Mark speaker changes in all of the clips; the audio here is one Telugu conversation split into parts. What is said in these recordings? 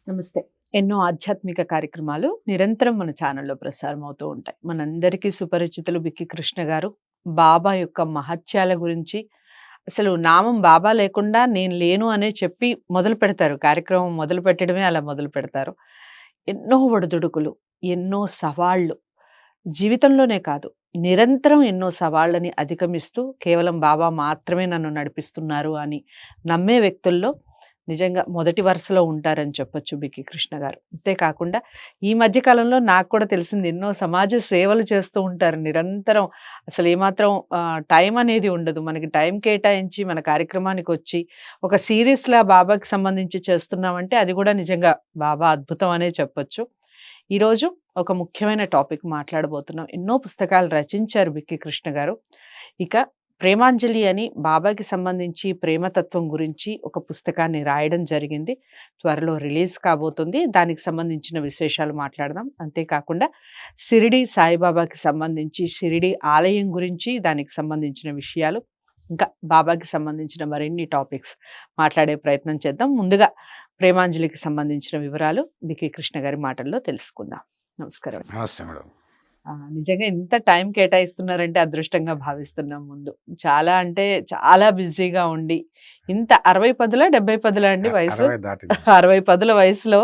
Speaker 1: నమస్తే. ఎన్నో ఆధ్యాత్మిక కార్యక్రమాలు నిరంతరం మన ఛానల్‌లో ప్రసారం అవుతూ ఉంటాయి. మనందరికీ సుపరిచితులు బిక్కి కృష్ణ గారు. బాబా యొక్క మహత్యాల గురించి అసలు నామం బాబా లేకుండా నేను లేను అనే చెప్పి మొదలుపెడతారు. కార్యక్రమం మొదలుపెట్టడమే అలా మొదలుపెడతారు. ఎన్నో ఒడిదుడుకులు, ఎన్నో సవాళ్ళు జీవితంలోనే కాదు, నిరంతరం ఎన్నో సవాళ్ళని అధిగమిస్తూ కేవలం బాబా మాత్రమే నన్ను నడిపిస్తున్నారు అని నమ్మే వ్యక్తుల్లో నిజంగా మొదటి వరుసలో ఉంటారని చెప్పొచ్చు బిక్కి కృష్ణ గారు. అంతే కాకుండా ఈ మధ్య కాలంలో నాకు కూడా తెలిసింది ఎన్నో సమాజ సేవలు చేస్తూ ఉంటారు నిరంతరం. అసలు ఏమాత్రం టైం అనేది ఉండదు. మనకి టైం కేటాయించి మన కార్యక్రమానికొచ్చి ఒక సీరీస్‌లా బాబాకి సంబంధించి చేస్తున్నామంటే అది కూడా నిజంగా బాబా అద్భుతం అనే చెప్పొచ్చు. ఈరోజు ఒక ముఖ్యమైన టాపిక్ మాట్లాడబోతున్నాం. ఎన్నో పుస్తకాలు రచించారు బిక్కి కృష్ణ గారు. ఇక ప్రేమాంజలి అని బాబాకి సంబంధించి ప్రేమతత్వం గురించి ఒక పుస్తకాన్ని రాయడం జరిగింది. త్వరలో రిలీజ్ కాబోతుంది. దానికి సంబంధించిన విశేషాలు మాట్లాడదాం. అంతేకాకుండా షిరిడి సాయిబాబాకి సంబంధించి షిరిడి ఆలయం గురించి దానికి సంబంధించిన విషయాలు, ఇంకా బాబాకి సంబంధించిన మరిన్ని టాపిక్స్ మాట్లాడే ప్రయత్నం చేద్దాం. ముందుగా ప్రేమాంజలికి సంబంధించిన వివరాలు బిక్కి కృష్ణ గారి మాటల్లో తెలుసుకుందాం. నమస్కారం.
Speaker 2: నమస్తే మేడం.
Speaker 1: నిజంగా ఇంత టైం కేటాయిస్తున్నారంటే అదృష్టంగా భావిస్తున్నాం ముందు. చాలా అంటే చాలా బిజీగా ఉండి, ఇంత 60 పదులా? 70 పదులా అండి వయసు?
Speaker 2: 60 దాటింది.
Speaker 1: 60 పదుల వయసులో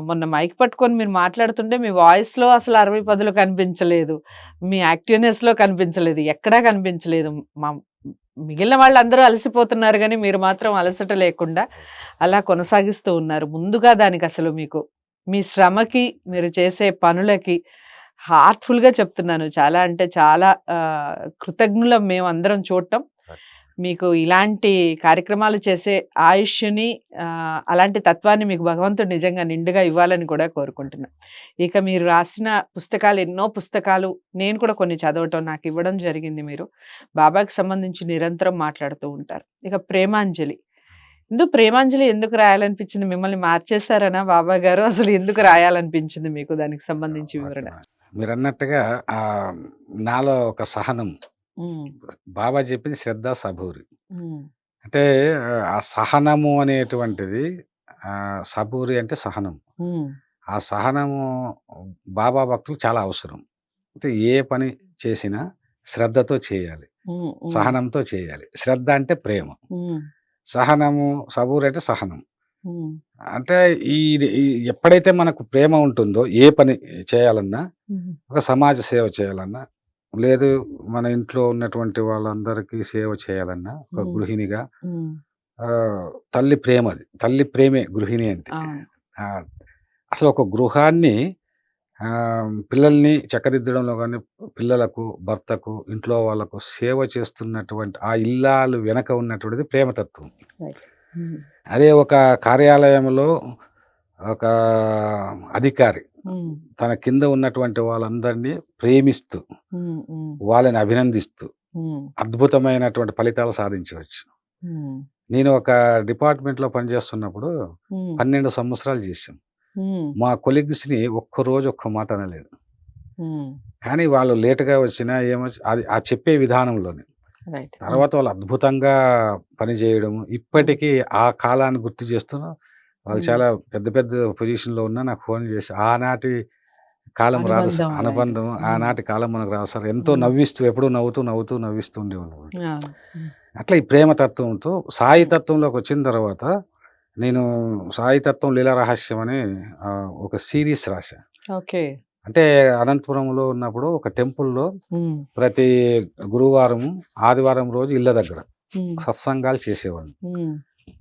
Speaker 1: మొన్న మైక్ పట్టుకొని మీరు మాట్లాడుతుంటే మీ వాయిస్‌లో అసలు 60 పదులు కనిపించలేదు. మీ యాక్టివ్‌నెస్‌లో కనిపించలేదు. ఎక్కడా కనిపించలేదు. మా మిగిలిన వాళ్ళందరూ అలసిపోతున్నారు గానీ, మీరు మాత్రం అలసట లేకుండా అలా కొనసాగిస్తూ ఉన్నారు. ముందుగా దానికసలు మీకు మీ శ్రమకి, మీరు చేసే పనులకి హార్ట్‌ఫుల్‌గా చెప్తున్నాను. చాలా అంటే చాలా కృతజ్ఞులం మేమందరం చూడటం. మీకు ఇలాంటి కార్యక్రమాలు చేసే ఆయుష్‌ని, అలాంటి తత్వాన్ని మీకు భగవంతుడు నిజంగా నిండుగా ఇవ్వాలని కూడా కోరుకుంటున్నా. ఇక మీరు రాసిన పుస్తకాలు, ఎన్నో పుస్తకాలు నేను కూడా కొన్ని చదవటం, నాకివ్వడం జరిగింది మీరు. బాబాకి సంబంధించి నిరంతరం మాట్లాడుతూ ఉంటారు. ఇక ప్రేమాంజలి. ప్రేమాంజలి ఎందుకు రాయాలనిపించింది? మిమ్మల్ని మార్చేసారనా బాబా గారు? అసలు ఎందుకు రాయాలనిపించింది మీకు? దానికి సంబంధించి వివరణ.
Speaker 2: మీరన్నట్టుగా నాలో ఒక సహనం.
Speaker 1: హ్మ్.
Speaker 2: బాబా చెప్పింది శ్రద్ధ, సబూరి.
Speaker 1: హ్మ్.
Speaker 2: అంటే ఆ సహనము అనేటువంటిది సబూరి అంటే సహనం.
Speaker 1: హ్మ్.
Speaker 2: ఆ సహనము బాబా భక్తులకు చాలా అవసరం. అయితే ఏ పని చేసినా శ్రద్ధతో చేయాలి.
Speaker 1: హ్మ్. హ్మ్.
Speaker 2: సహనంతో చేయాలి. శ్రద్ధ అంటే ప్రేమ.
Speaker 1: హ్మ్.
Speaker 2: సహనము, సబూరి అంటే సహనం.
Speaker 1: హ్మ్.
Speaker 2: అంటే ఈ ఈ ఎప్పుడైతే మనకు ప్రేమ ఉంటుందో ఏ పని చేయాలన్నా,
Speaker 1: హ్మ్.
Speaker 2: ఒక సమాజ సేవ చేయాలన్నా, లేదు మన ఇంట్లో ఉన్నటువంటి వాళ్ళందరికీ సేవ చేయాలన్నా, ఒక
Speaker 1: హ్మ్.
Speaker 2: గృహిణిగా
Speaker 1: హ్మ్.
Speaker 2: తల్లి ప్రేమది. తల్లి ప్రేమే గృహిణి అంటే.
Speaker 1: అవును.
Speaker 2: ఆహ్, అసలు ఒక గృహాన్ని పిల్లల్ని చక్కదిద్దడంలో గాని, పిల్లలకు, భర్తకు, ఇంట్లో వాళ్ళకు సేవ చేస్తున్నటువంటి ఆ ఇల్లాలు వెనక ఉన్నటువంటిది ప్రేమతత్వం.
Speaker 1: రైట్. హ్మ్.
Speaker 2: అదే ఒక కార్యాలయంలో ఒక అధికారి
Speaker 1: హ్మ్.
Speaker 2: తన కింద ఉన్నటువంటి వాళ్ళందరినీ ప్రేమిస్తూ,
Speaker 1: హ్మ్. హ్మ్.
Speaker 2: వాళ్ళని అభినందిస్తూ
Speaker 1: హ్మ్.
Speaker 2: అద్భుతమైనటువంటి ఫలితాలు సాధించవచ్చు.
Speaker 1: హ్మ్.
Speaker 2: నేను ఒక డిపార్ట్మెంట్‌లో పనిచేస్తున్నప్పుడు
Speaker 1: హ్మ్.
Speaker 2: 12 సంవత్సరాలు చేశాం.
Speaker 1: హ్మ్.
Speaker 2: మా కొలీగ్స్‌ని ఒక్కరోజు ఒక్క మాట అనలేదు.
Speaker 1: హ్మ్.
Speaker 2: కానీ వాళ్ళు లేట్‌గా వచ్చినా అది ఆ చెప్పే విధానంలోనే.
Speaker 1: రైట్. హ్మ్.
Speaker 2: తర్వాత వాళ్ళు అద్భుతంగా పనిచేయడం.
Speaker 1: హ్మ్.
Speaker 2: ఇప్పటికీ ఆ కాలాన్ని గుర్తు చేస్తూ వాళ్ళు
Speaker 1: హ్మ్.
Speaker 2: చాలా పెద్ద పెద్ద పొజిషన్‌లో ఉన్నా నాకు ఫోన్ చేసి, "ఆనాటి కాలం రాదు సార్.
Speaker 1: అనుబంధం అలాంటిది.
Speaker 2: అనుబంధం
Speaker 1: హ్మ్.
Speaker 2: ఆనాటి కాలం మనకు రాదు సార్." ఎంతో
Speaker 1: హ్మ్.
Speaker 2: నవ్విస్తూ ఎప్పుడూ నవ్వుతూ, నవ్వుతూ, నవ్విస్తూ ఉండేవాళ్ళనమాట.
Speaker 1: అవును. హ్మ్.
Speaker 2: అట్లా ఈ ప్రేమ తత్వంతో సాయి
Speaker 1: హ్మ్.
Speaker 2: తత్వంలోకొచ్చిన తర్వాత నేను సాయి తత్వం లీలా రహస్యం అని ఒక సీరీస్ రాశా.
Speaker 1: ఓకే.
Speaker 2: అంటే అనంతపురంలో ఉన్నప్పుడు ఒక టెంపుల్‌లో
Speaker 1: హ్మ్.
Speaker 2: ప్రతి గురువారము, ఆదివారం రోజు ఇళ్ళ దగ్గర
Speaker 1: హ్మ్.
Speaker 2: సత్సంగాలు చేసేవాడిని.
Speaker 1: హ్మ్.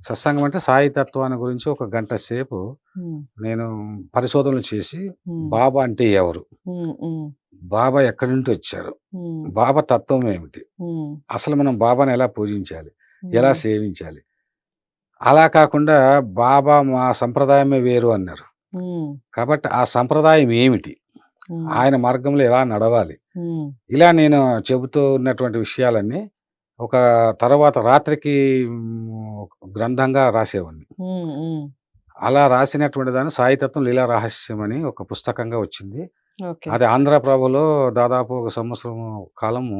Speaker 2: సత్సంగం అంటే సాయి తత్వాన్ని గురించి ఒక గంట సేపు
Speaker 1: హ్మ్.
Speaker 2: నేను పరిశోధనలు చేసి,
Speaker 1: హ్మ్.
Speaker 2: బాబా అంటే ఎవరు?
Speaker 1: హ్మ్. హ్మ్.
Speaker 2: బాబా ఎక్కడి నుండి వచ్చారు?
Speaker 1: హ్మ్.
Speaker 2: బాబా తత్వం ఏమిటి?
Speaker 1: హ్మ్.
Speaker 2: అసలు మనం బాబాని ఎలా పూజించాలి? ఎలా
Speaker 1: హ్మ్.
Speaker 2: సేవించాలి? అలా కాకుండా బాబా మా సంప్రదాయమే వేరు అన్నారు.
Speaker 1: హ్మ్.
Speaker 2: కాబట్టి ఆ సంప్రదాయం ఏమిటి?
Speaker 1: హ్మ్.
Speaker 2: ఆయన మార్గంలో ఎలా నడవాలి?
Speaker 1: హ్మ్.
Speaker 2: ఇలా నేను చెబుతూ ఉన్నటువంటి విషయాలన్నీ ఒక తర్వాత రాత్రికి గ్రంథంగా రాసేవాడిని.
Speaker 1: హ్మ్. హ్మ్.
Speaker 2: అలా రాసినటువంటి దాన్ని సాయితత్వం లీలా రహస్యం అని ఒక పుస్తకంగా వచ్చింది.
Speaker 1: ఓకే.
Speaker 2: అది ఆంధ్రప్రభలో దాదాపు ఒక సంవత్సరం కాలము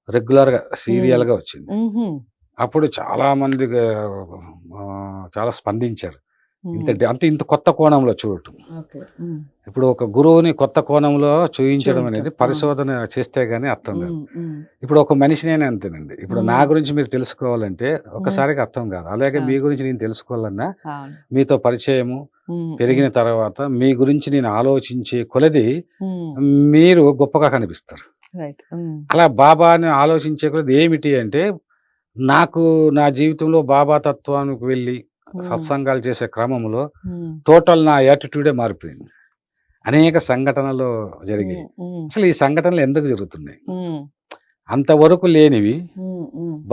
Speaker 2: రెగ్యులర్‌గా
Speaker 1: హ్మ్.
Speaker 2: సీరియల్‌గా వచ్చింది.
Speaker 1: హుహు.
Speaker 2: అప్పుడు చాలామంది చాలా స్పందించారు. అంటే ఇంత కొత్త కోణంలో చూడటం.
Speaker 1: ఓకే.
Speaker 2: ఇప్పుడు ఒక గురువుని కొత్త కోణంలో చూయించడం అనేది
Speaker 1: చూయించడం.
Speaker 2: పరిశోధన చేస్తే గానీ అర్థం కాదు.
Speaker 1: హ్మ్.
Speaker 2: ఇప్పుడు ఒక మనిషినైనా అంతేనండి. ఇప్పుడు నా
Speaker 1: హ్మ్.
Speaker 2: గురించి మీరు తెలుసుకోవాలంటే ఒక్కసారిగా అర్థం కాదు. అలాగే
Speaker 1: ఆ!
Speaker 2: మీ గురించి నేను తెలుసుకోవాలన్నా
Speaker 1: అవును.
Speaker 2: మీతో పరిచయము
Speaker 1: హ్మ్.
Speaker 2: పెరిగిన తర్వాత మీ గురించి నేను ఆలోచించే కొలది
Speaker 1: హ్మ్.
Speaker 2: మీరు గొప్పగా కనిపిస్తారు.
Speaker 1: రైట్.
Speaker 2: అలా బాబాని ఆలోచించే కొలది ఏమిటి అంటే, నాకు నా జీవితంలో బాబా తత్వానికి వెళ్ళి సత్సంగాలు చేసే క్రమంలో టోటల్ నా యాటిట్యూడే మారిపోయింది. అనేక సంఘటనలు జరిగాయి. అసలు ఈ సంఘటనలు ఎందుకు జరుగుతున్నాయి? అంతవరకు లేనివి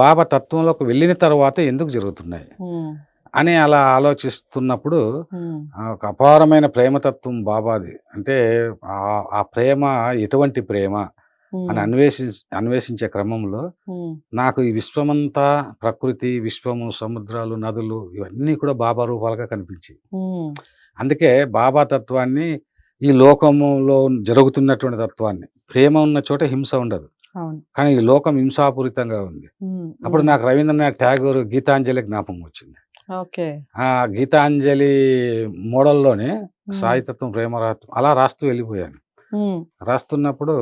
Speaker 2: బాబా తత్వంలోకి వెళ్ళిన తర్వాత ఎందుకు జరుగుతున్నాయి? అని అలా ఆలోచిస్తున్నప్పుడు ఒక అపారమైన ప్రేమతత్వం బాబాది. అంటే ఆ ప్రేమ ఎటువంటి ప్రేమ అని అన్వేషించే క్రమంలో నాకు ఈ విశ్వమంతా ప్రకృతి, విశ్వము, సముద్రాలు, నదులు ఇవన్నీ కూడా బాబా రూపాలుగా కనిపించాయి. అందుకే బాబా తత్వాన్ని ఈ లోకములో జరుగుతున్నటువంటి తత్వాన్ని, ప్రేమ ఉన్న చోట హింస ఉండదు. కానీ ఈ లోకం హింసాపూరితంగా ఉంది. అప్పుడు నాకు రవీంద్రనాథ్ ఠాగూర్ గీతాంజలి జ్ఞాపకం వచ్చింది. ఆ గీతాంజలి మోడల్లోనే సాయితత్వం, ప్రేమరాత్వం అలా రాస్తూ వెళ్ళిపోయాను. రాస్తున్నప్పుడు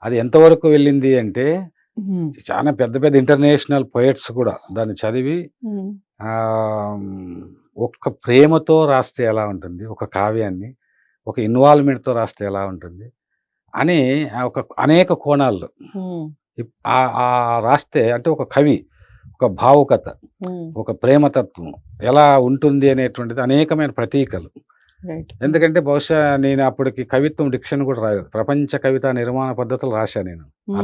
Speaker 2: అది ఎంతవరకు వెళ్ళింది అంటే, చాలా పెద్ద పెద్ద ఇంటర్నేషనల్ పోయట్స్ కూడా దాన్ని చదివి ఒక్క ప్రేమతో రాస్తే ఎలా ఉంటుంది, ఒక కావ్యాన్ని ఒక ఇన్వాల్వ్మెంట్తో రాస్తే ఎలా ఉంటుంది అని అనేక కోణాల్లో రాస్తే, అంటే ఒక కవి ఒక భావుకత, ఒక ప్రేమతత్వం ఎలా ఉంటుంది అనేటువంటిది అనేకమైన ప్రతీకలు. ఎందుకంటే బహుశా నేను అప్పటికి కవిత్వం డిక్షన్ కూడా రాయలేదు. ప్రపంచ కవితా నిర్మాణ పద్ధతులు రాశా నేను. ఆ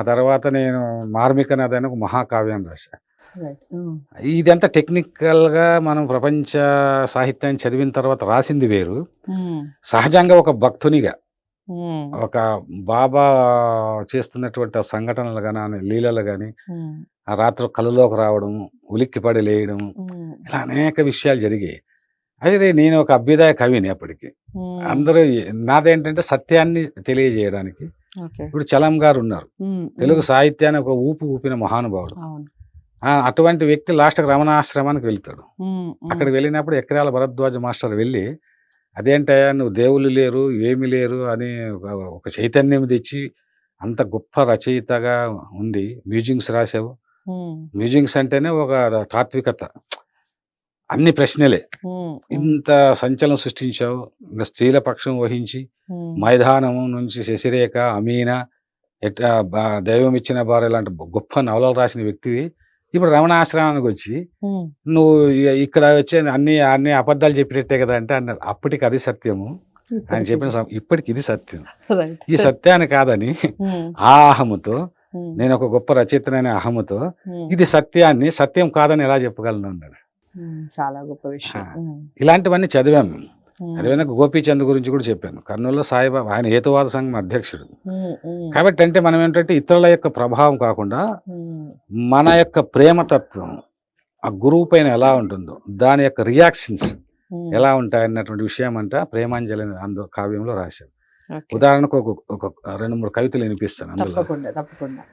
Speaker 2: తర్వాత నేను మార్మికనాథ్ అని ఒక మహాకావ్యాన్ని రాశా. ఇదంతా టెక్నికల్గా మనం ప్రపంచ సాహిత్యాన్ని చదివిన తర్వాత రాసింది వేరు. సహజంగా ఒక భక్తునిగా ఒక బాబా చేస్తున్నటువంటి ఆ సంఘటనలు కానీ, లీలలు కానీ, ఆ రాత్రి కళ్ళలోకి రావడం, ఉలిక్కిపడి లేయడం, ఇలా అనేక విషయాలు జరిగాయి. అయితే నేను ఒక అభ్యుదయ కవిని అప్పటికి. అందరూ నాదేంటంటే సత్యాన్ని తెలియజేయడానికి. ఇప్పుడు చలం గారు ఉన్నారు, తెలుగు సాహిత్యాన్ని ఒక ఊపిన మహానుభావుడు. అటువంటి వ్యక్తి లాస్ట్కి రమణాశ్రమానికి వెళ్తాడు. అక్కడికి వెళ్ళినప్పుడు ఎకరాల భరద్వాజ మాస్టర్ వెళ్ళి, అదేంటయ్యా నువ్వు దేవుళ్ళు లేరు ఏమి లేరు అని ఒక చైతన్యం తెచ్చి అంత గొప్ప రచయితగా ఉండి మ్యూజింగ్స్ రాసావు. మ్యూజింగ్స్ అంటేనే ఒక తాత్వికత, అన్ని ప్రశ్నలే. ఇంత సంచలనం సృష్టించావు. ఇంకా స్త్రీల పక్షం వహించి మైదానము నుంచి శశిరేఖ, అమీనా, దైవం ఇచ్చిన భార్య లాంటి గొప్ప నవలలు రాసిన వ్యక్తివి ఇప్పుడు రమణాశ్రమానికి వచ్చి నువ్వు ఇక్కడ వచ్చే అన్ని అబద్ధాలు చెప్పినట్టే కదా అంటే అన్నారు. అప్పటికి అది సత్యము ఆయన చెప్పిన, ఇప్పటికి ఇది సత్యం. ఈ సత్యాన్ని కాదని ఆ అహముతో, నేను ఒక గొప్ప రచయితననే అహముతో ఇది సత్యాన్ని సత్యం కాదని ఎలా చెప్పగలను అన్నాడు.
Speaker 1: చాలా గొప్ప విషయం.
Speaker 2: ఇలాంటివన్నీ చదివాము. అదేవిధంగా గోపీచంద్ గురించి కూడా చెప్పాను. కర్నూలులో సాయిబాబా, ఆయన హేతువాద సంఘం అధ్యక్షుడు. కాబట్టి అంటే మనం ఏంటంటే ఇతరుల యొక్క ప్రభావం కాకుండా మన యొక్క ప్రేమతత్వం ఆ గురువు పైన ఎలా ఉంటుందో దాని యొక్క రియాక్షన్స్ ఎలా ఉంటాయన్నటువంటి విషయం అంట ప్రేమాంజలి కావ్యంలో రాశారు. ఉదాహరణకు ఒక 2-3 కవితలు వినిపిస్తాను అందులో.
Speaker 1: తప్పకుండా.